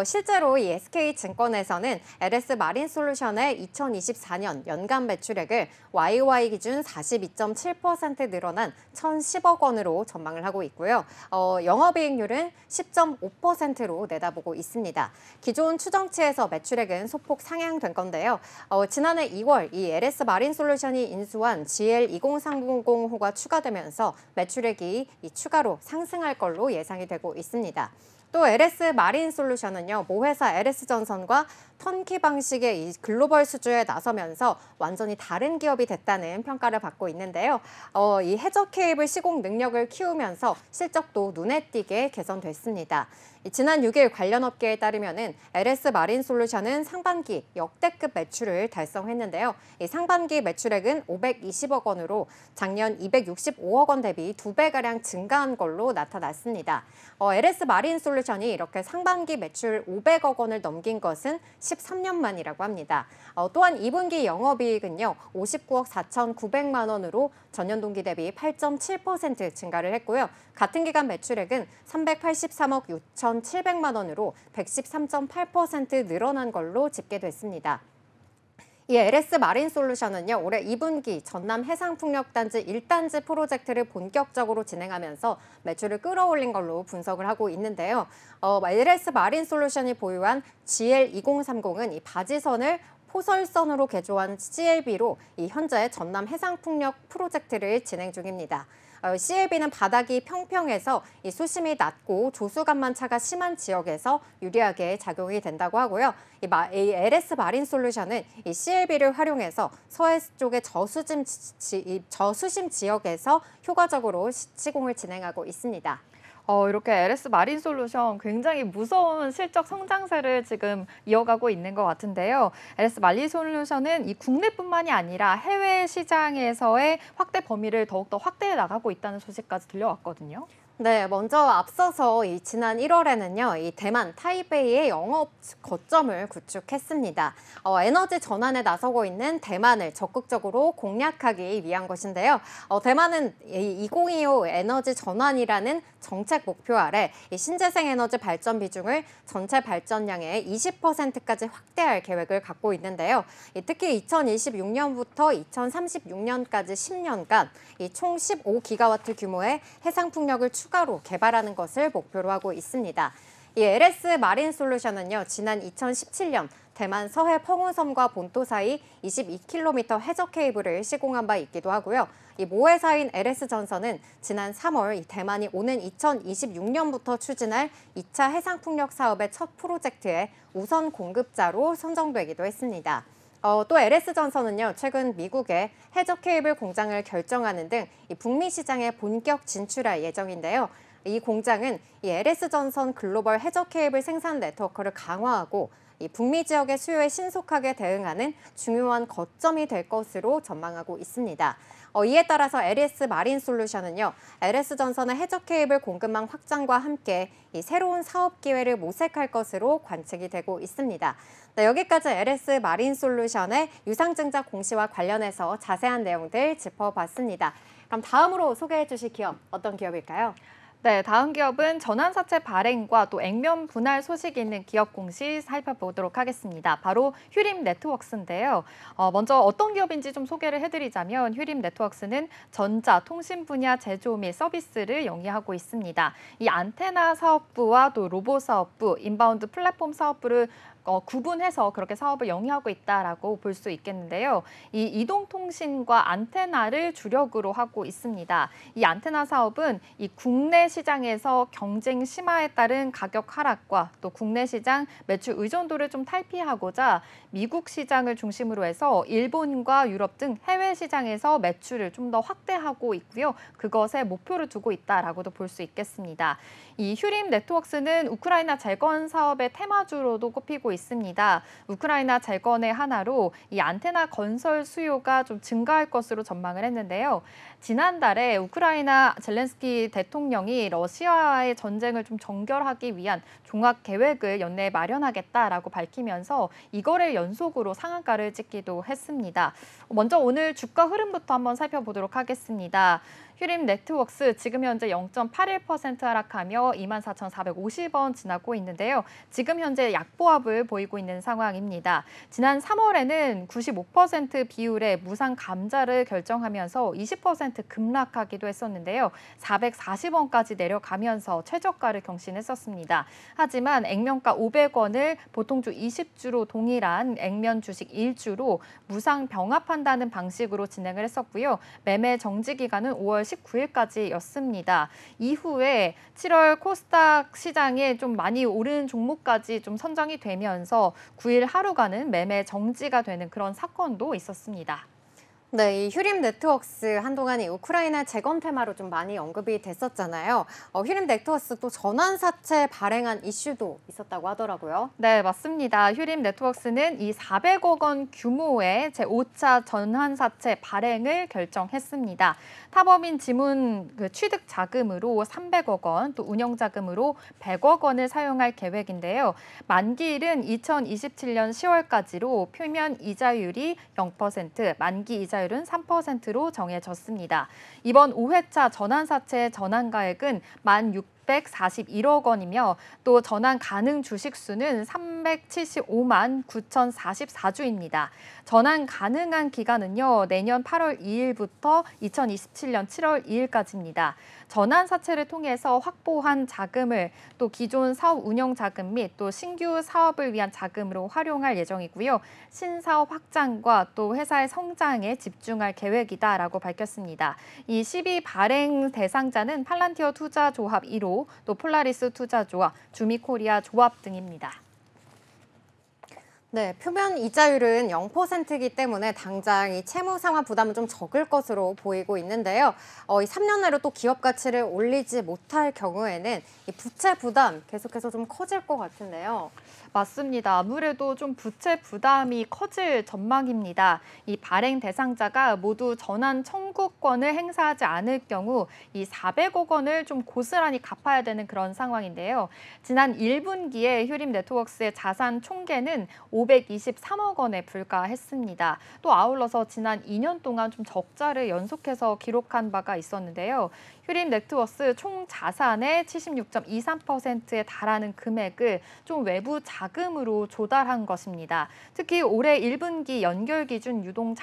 실제로 이 SK증권에서는 LS 마린솔루션의 2024년 연간 매출액을 YOY 기준 42.7% 늘어난 1,010억 원으로 전망을 하고 있고요. 영업이익률은 10.5%로 내다보고 있습니다. 기존 추정치에서 매출액은 소폭 상향된 건데요. 지난해 2월 이 LS 마린솔루션이 인수한 GL20300호가 추가되면서 매출액이 추가로 상승할 걸로 예상이 되고 있습니다. 또 LS 마린솔루션은요, 모회사 LS전선과 턴키 방식의 이 글로벌 수주에 나서면서 완전히 다른 기업이 됐다는 평가를 받고 있는데요. 이 해저 케이블 시공 능력을 키우면서 실적도 눈에 띄게 개선됐습니다. 지난 6일 관련 업계에 따르면은 LS 마린 솔루션은 상반기 역대급 매출을 달성했는데요. 이 상반기 매출액은 520억 원으로 작년 265억 원 대비 2배가량 증가한 걸로 나타났습니다. LS 마린 솔루션이 이렇게 상반기 매출 500억 원을 넘긴 것은 13년 만이라고 합니다. 또한 2분기 영업이익은요, 59억 4,900만 원으로 전년 동기 대비 8.7% 증가를 했고요. 같은 기간 매출액은 383억 6,700만 원으로 113.8% 늘어난 걸로 집계됐습니다. 이 LS 마린 솔루션은요, 올해 2분기 전남 해상풍력단지 1단지 프로젝트를 본격적으로 진행하면서 매출을 끌어올린 걸로 분석을 하고 있는데요. LS 마린 솔루션이 보유한 GL2030은 이 바지선을 포설선으로 개조한 CLB로 이 현재 전남 해상풍력 프로젝트를 진행 중입니다. CLB는 바닥이 평평해서 이 수심이 낮고 조수간만 차가 심한 지역에서 유리하게 작용이 된다고 하고요. 이 LS 마린 솔루션은 이 CLB를 활용해서 서해 쪽의 저수심 지역에서 효과적으로 시공을 진행하고 있습니다. 이렇게 LS 마린 솔루션 굉장히 무서운 실적 성장세를 지금 이어가고 있는 것 같은데요. LS 마린 솔루션은 이 국내뿐만이 아니라 해외 시장에서의 확대 범위를 더욱더 확대해 나가고 있다는 소식까지 들려왔거든요. 네, 먼저 앞서서 지난 1월에는요, 이 대만 타이베이의 영업 거점을 구축했습니다. 에너지 전환에 나서고 있는 대만을 적극적으로 공략하기 위한 것인데요. 대만은 2025 에너지 전환이라는 정책 목표 아래 이 신재생 에너지 발전 비중을 전체 발전량의 20%까지 확대할 계획을 갖고 있는데요. 특히 2026년부터 2036년까지 10년간 총 15기가와트 규모의 해상풍력을 추가로 개발하는 것을 목표로 하고 있습니다. 이 LS 마린 솔루션은요, 지난 2017년 대만 서해 펑우섬과 본토 사이 22km 해저 케이블을 시공한 바 있기도 하고요. 이 모회사인 LS전선은 지난 3월 대만이 오는 2026년부터 추진할 2차 해상풍력 사업의 첫 프로젝트의 우선 공급자로 선정되기도 했습니다. 또 LS전선은요, 최근 미국의 해저 케이블 공장을 결정하는 등 북미 시장에 본격 진출할 예정인데요. 이 공장은 이 LS전선 글로벌 해저 케이블 생산 네트워크를 강화하고 이 북미 지역의 수요에 신속하게 대응하는 중요한 거점이 될 것으로 전망하고 있습니다. 이에 따라서 LS 마린 솔루션은요, LS전선의 해저 케이블 공급망 확장과 함께 이 새로운 사업 기회를 모색할 것으로 관측이 되고 있습니다. 네, 여기까지 LS 마린 솔루션의 유상증자 공시와 관련해서 자세한 내용들 짚어봤습니다. 그럼 다음으로 소개해 주실 기업 어떤 기업일까요? 네, 다음 기업은 전환사채 발행과 또 액면 분할 소식이 있는 기업 공시 살펴보도록 하겠습니다. 바로 휴림 네트워크스인데요. 먼저 어떤 기업인지 좀 소개를 해드리자면 휴림 네트워크스는 전자, 통신 분야 제조 및 서비스를 영위하고 있습니다. 이 안테나 사업부와 또 로봇 사업부, 인바운드 플랫폼 사업부를 구분해서 그렇게 사업을 영위하고 있다라고 볼 수 있겠는데요. 이 이동통신과 안테나를 주력으로 하고 있습니다. 이 안테나 사업은 이 국내 시장에서 경쟁 심화에 따른 가격 하락과 또 국내 시장 매출 의존도를 좀 탈피하고자 미국 시장을 중심으로 해서 일본과 유럽 등 해외 시장에서 매출을 좀 더 확대하고 있고요. 그것에 목표를 두고 있다라고도 볼 수 있겠습니다. 이 휴림 네트워크스는 우크라이나 재건 사업의 테마주로도 꼽히고 있습니다. 우크라이나 재건의 하나로 이 안테나 건설 수요가 좀 증가할 것으로 전망을 했는데요. 지난달에 우크라이나 젤렌스키 대통령이 러시아와의 전쟁을 좀 정결하기 위한 종합 계획을 연내에 마련하겠다라고 밝히면서 이거를 연속으로 상한가를 찍기도 했습니다. 먼저 오늘 주가 흐름부터 한번 살펴보도록 하겠습니다. 휴림 네트워크스 지금 현재 0.81% 하락하며 24,450원 지나고 있는데요. 지금 현재 약보합을 보이고 있는 상황입니다. 지난 3월에는 95% 비율의 무상 감자를 결정하면서 20% 급락하기도 했었는데요. 440원까지 내려가면서 최저가를 경신했었습니다. 하지만 액면가 500원을 보통주 20주로 동일한 액면 주식 1주로 무상 병합한다는 방식으로 진행을 했었고요. 매매 정지 기간은 5월 19일까지였습니다. 이후에 7월 코스닥 시장에 좀 많이 오른 종목까지 좀 선정이 되면 되면서 9일 하루간은 매매 정지가 되는 그런 사건도 있었습니다. 네, 이 휴림 네트워크스 한동안 이 우크라이나 재건 테마로 좀 많이 언급이 됐었잖아요. 휴림 네트워크스 또 전환사채 발행한 이슈도 있었다고 하더라고요. 네, 맞습니다. 휴림 네트워크스는 이 400억 원 규모의 제5차 전환사채 발행을 결정했습니다. 타법인 지문 취득 자금으로 300억 원, 또 운영 자금으로 100억 원을 사용할 계획인데요. 만기일은 2027년 10월까지로 표면 이자율이 0%, 만기 이자율은 3%로 정해졌습니다. 이번 5회차 전환사채 전환가액은 1,641억 원이며 또 전환 가능 주식 수는 375만 9,044주입니다. 전환 가능한 기간은요, 내년 8월 2일부터 2027년 7월 2일까지입니다. 전환 사채를 통해서 확보한 자금을 또 기존 사업 운영 자금 및 또 신규 사업을 위한 자금으로 활용할 예정이고요. 신사업 확장과 또 회사의 성장에 집중할 계획이다라고 밝혔습니다. 이 시비 발행 대상자는 팔란티어 투자조합 1호, 또 폴라리스 투자조합, 주미코리아 조합 등입니다. 네, 표면 이자율은 0%이기 때문에 당장 이 채무 상환 부담은 좀 적을 것으로 보이고 있는데요. 이 3년 내로 또 기업 가치를 올리지 못할 경우에는 이 부채 부담 계속해서 좀 커질 것 같은데요. 맞습니다. 아무래도 좀 부채 부담이 커질 전망입니다. 이 발행 대상자가 모두 전환 청구권을 행사하지 않을 경우 이 400억 원을 좀 고스란히 갚아야 되는 그런 상황인데요. 지난 1분기에 휴림 네트워크스의 자산 총계는 523억 원에 불과했습니다. 또 아울러서 지난 2년 동안 좀 적자를 연속해서 기록한 바가 있었는데요. 휴림 네트워크스 총 자산의 76.23%에 달하는 금액을 좀 외부 자금으로 조달한 것입니다. 특히 올해 1분기 연결 기준 유동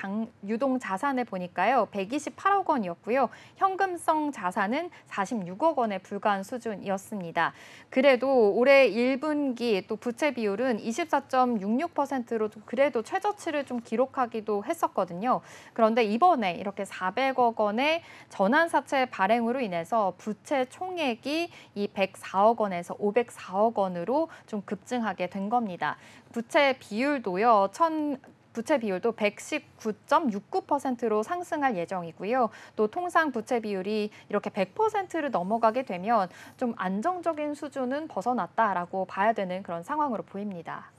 자산을 보니까요. 128억 원이었고요. 현금성 자산은 46억 원에 불과한 수준이었습니다. 그래도 올해 1분기 또 부채 비율은 24.66%로 그래도 최저치를 좀 기록하기도 했었거든요. 그런데 이번에 이렇게 400억 원의 전환사채 발행으로 인해서 부채 총액이 이 104억 원에서 504억 원으로 좀 급증하게 된 겁니다. 부채 비율도요. 부채 비율도 119.69%로 상승할 예정이고요. 또 통상 부채 비율이 이렇게 100%를 넘어가게 되면 좀 안정적인 수준은 벗어났다라고 봐야 되는 그런 상황으로 보입니다.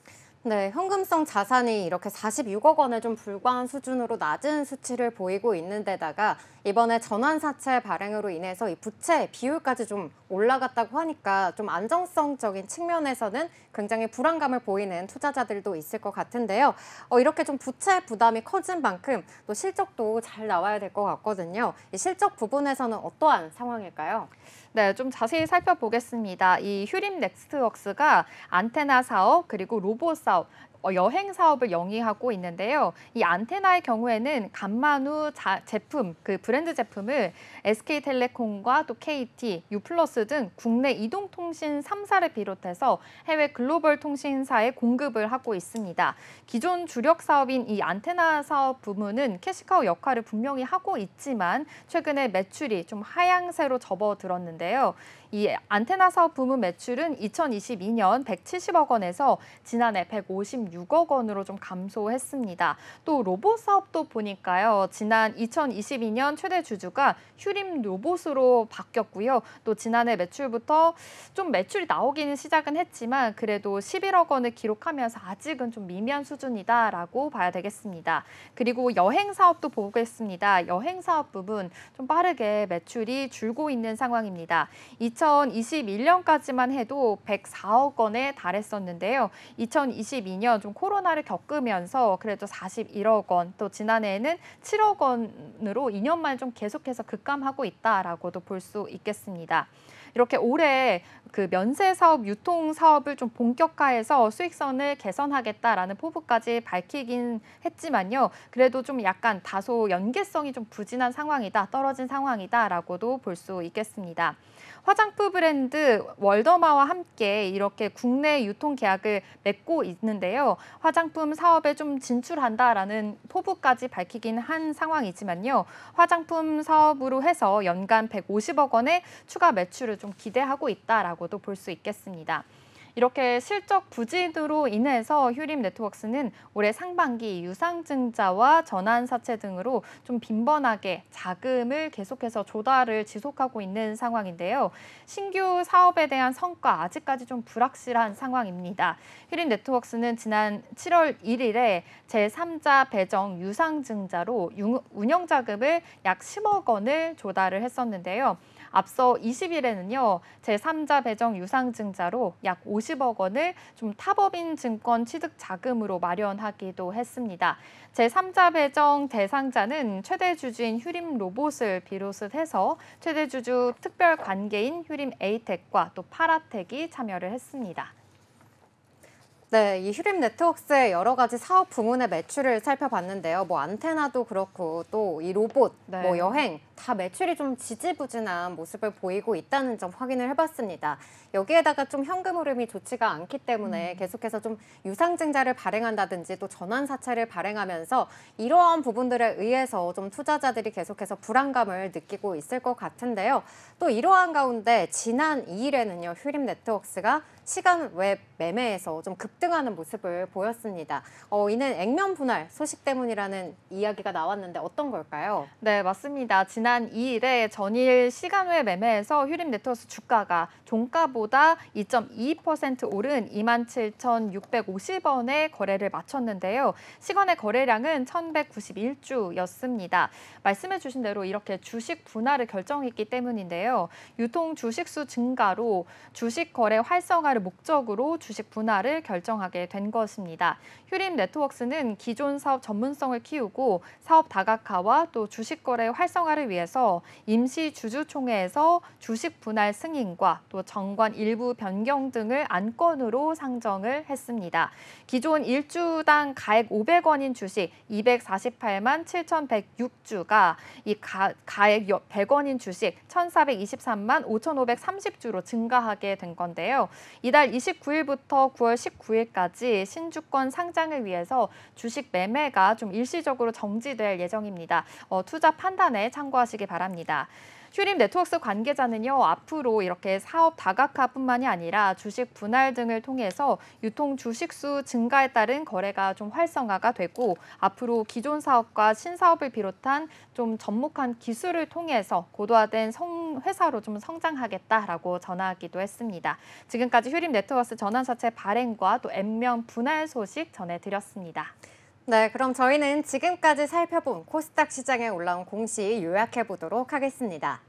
네, 현금성 자산이 이렇게 46억 원에 좀 불과한 수준으로 낮은 수치를 보이고 있는 데다가 이번에 전환사채 발행으로 인해서 이 부채 비율까지 좀 올라갔다고 하니까 좀 안정성적인 측면에서는 굉장히 불안감을 보이는 투자자들도 있을 것 같은데요. 이렇게 좀 부채 부담이 커진 만큼 또 실적도 잘 나와야 될 것 같거든요. 이 실적 부분에서는 어떠한 상황일까요? 네, 좀 자세히 살펴보겠습니다. 이 휴림 넥스트웍스가 안테나 사업 그리고 로봇 사업, 여행 사업을 영위하고 있는데요. 이 안테나의 경우에는 간만우 제품, 그 브랜드 제품을 SK텔레콤과 또 KT, 유플러스 등 국내 이동통신 3사를 비롯해서 해외 글로벌 통신사에 공급을 하고 있습니다. 기존 주력 사업인 이 안테나 사업 부문은 캐시카우 역할을 분명히 하고 있지만 최근에 매출이 좀 하향세로 접어들었는데요. 이 안테나 사업 부문 매출은 2022년 170억 원에서 지난해 156억 원으로 좀 감소했습니다. 또 로봇 사업도 보니까요. 지난 2022년 최대 주주가 휴림 로봇으로 바뀌었고요. 또 지난해 매출부터 좀 매출이 나오기는 시작은 했지만 그래도 11억 원을 기록하면서 아직은 좀 미미한 수준이다라고 봐야 되겠습니다. 그리고 여행 사업도 보겠습니다. 여행 사업 부분 좀 빠르게 매출이 줄고 있는 상황입니다. 2021년까지만 해도 104억 원에 달했었는데요. 2022년 좀 코로나를 겪으면서 그래도 41억 원, 또 지난해에는 7억 원으로 2년 만에 좀 계속해서 급감하고 있다라고도 볼 수 있겠습니다. 이렇게 올해 그 면세 사업, 유통 사업을 좀 본격화해서 수익성을 개선하겠다라는 포부까지 밝히긴 했지만요. 그래도 좀 약간 다소 연계성이 좀 부진한 상황이다, 떨어진 상황이다라고도 볼 수 있겠습니다. 화장품 브랜드 월더마와 함께 이렇게 국내 유통 계약을 맺고 있는데요. 화장품 사업에 좀 진출한다라는 포부까지 밝히긴 한 상황이지만요. 화장품 사업으로 해서 연간 150억 원의 추가 매출을 좀 기대하고 있다라고도 볼 수 있겠습니다. 이렇게 실적 부진으로 인해서 휴림 네트워크스는 올해 상반기 유상증자와 전환사채 등으로 좀 빈번하게 자금을 계속해서 조달을 지속하고 있는 상황인데요. 신규 사업에 대한 성과 아직까지 좀 불확실한 상황입니다. 휴림 네트워크스는 지난 7월 1일에 제3자 배정 유상증자로 운영자금을 약 10억 원을 조달을 했었는데요. 앞서 20일에는요, 제3자 배정 유상증자로 약 50억 원을 좀 타법인 증권 취득 자금으로 마련하기도 했습니다. 제3자 배정 대상자는 최대 주주인 휴림 로봇을 비롯해서 최대 주주 특별 관계인 휴림 에이텍과 또 파라텍이 참여를 했습니다. 네, 이 휴림 네트워크스의 여러 가지 사업 부문의 매출을 살펴봤는데요. 뭐 안테나도 그렇고 또 이 로봇, 네. 뭐 여행 다 매출이 좀 지지부진한 모습을 보이고 있다는 점 확인을 해봤습니다. 여기에다가 좀 현금 흐름이 좋지가 않기 때문에 계속해서 좀 유상증자를 발행한다든지 또 전환사채를 발행하면서 이러한 부분들에 의해서 좀 투자자들이 계속해서 불안감을 느끼고 있을 것 같은데요. 또 이러한 가운데 지난 2일에는요, 휴림 네트워크스가 시간 외 매매에서 좀 급등하는 모습을 보였습니다. 이는 액면 분할 소식 때문이라는 이야기가 나왔는데 어떤 걸까요? 네, 맞습니다. 지난 2일에 전일 시간 외 매매에서 휴림 네트워크스 주가가 종가보다 2.22% 오른 27,650원에 거래를 마쳤는데요. 시간의 거래량은 1,191주였습니다. 말씀해 주신 대로 이렇게 주식 분할을 결정했기 때문인데요. 유통 주식수 증가로 주식 거래 활성화를 목적으로 주식 분할을 결정하게 된 것입니다. 휴림 네트워크스는 기존 사업 전문성을 키우고 사업 다각화와 또 주식 거래 활성화를 위해서 임시 주주총회에서 주식 분할 승인과 또 정관 일부 변경 등을 안건으로 상정을 했습니다. 기존 1주당 가액 500원인 주식 248만 7,106주가 이 가액 100원인 주식 1,423만 5,530주로 증가하게 된 건데요. 이달 29일부터 9월 19일까지 신주권 상장을 위해서 주식 매매가 좀 일시적으로 정지될 예정입니다. 투자 판단에 참고하시기 바랍니다. 휴림 네트워크스 관계자는요, 앞으로 이렇게 사업 다각화뿐만이 아니라 주식 분할 등을 통해서 유통 주식수 증가에 따른 거래가 좀 활성화가 되고 앞으로 기존 사업과 신사업을 비롯한 좀 접목한 기술을 통해서 고도화된 회사로 좀 성장하겠다라고 전하기도 했습니다. 지금까지 휴림 네트워크스 전환사채 발행과 또 액면 분할 소식 전해드렸습니다. 네, 그럼 저희는 지금까지 살펴본 코스닥 시장에 올라온 공시 요약해 보도록 하겠습니다.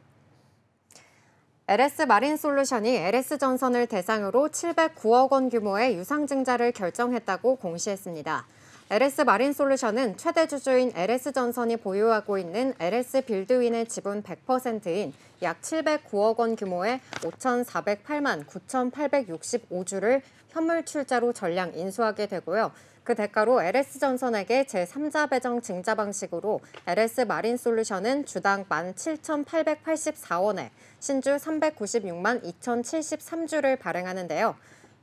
LS 마린솔루션이 LS전선을 대상으로 709억 원 규모의 유상증자를 결정했다고 공시했습니다. LS 마린솔루션은 최대 주주인 LS전선이 보유하고 있는 LS 빌드윈의 지분 100%인 약 709억 원 규모의 5,408만 9,865주를 현물 출자로 전량 인수하게 되고요. 그 대가로 LS전선에게 제3자 배정 증자 방식으로 LS 마린솔루션은 주당 17,884원에 신주 396만 2,073주를 발행하는데요.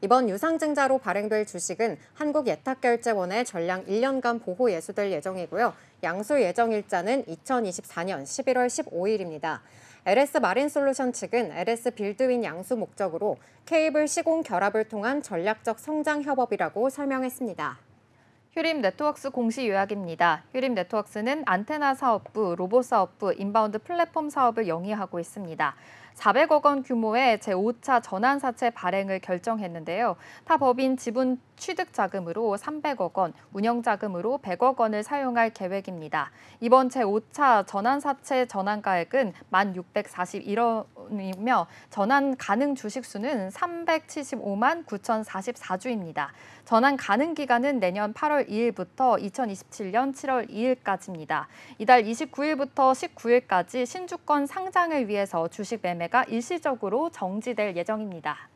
이번 유상증자로 발행될 주식은 한국예탁결제원의 전량 1년간 보호 예수될 예정이고요. 양수 예정 일자는 2024년 11월 15일입니다. LS 마린솔루션 측은 LS 빌드윈 양수 목적으로 케이블 시공 결합을 통한 전략적 성장 협업이라고 설명했습니다. 휴림 네트워크스 공시 요약입니다. 휴림 네트워크스는 안테나 사업부, 로봇 사업부, 인바운드 플랫폼 사업을 영위하고 있습니다. 400억 원 규모의 제5차 전환사채 발행을 결정했는데요. 타 법인 지분 취득 자금으로 300억 원, 운영 자금으로 100억 원을 사용할 계획입니다. 이번 제5차 전환사채 전환가액은 1,641원이며 전환 가능 주식수는 375만 9,044주입니다. 전환 가능 기간은 내년 8월 2일부터 2027년 7월 2일까지입니다. 이달 29일부터 19일까지 신주권 상장을 위해서 주식 매매가 일시적으로 정지될 예정입니다.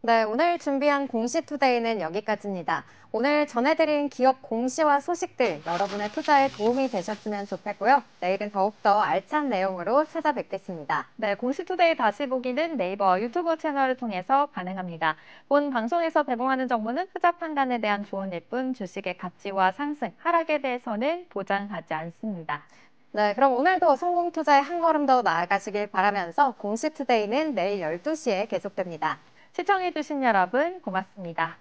네, 오늘 준비한 공시투데이는 여기까지입니다. 오늘 전해드린 기업 공시와 소식들 여러분의 투자에 도움이 되셨으면 좋겠고요. 내일은 더욱더 알찬 내용으로 찾아뵙겠습니다. 네, 공시투데이 다시 보기는 네이버 유튜브 채널을 통해서 가능합니다. 본 방송에서 제공하는 정보는 투자 판단에 대한 조언일 뿐 주식의 가치와 상승, 하락에 대해서는 보장하지 않습니다. 네, 그럼 오늘도 성공 투자에 한 걸음 더 나아가시길 바라면서 공시투데이는 내일 12시에 계속됩니다. 시청해주신 여러분 고맙습니다.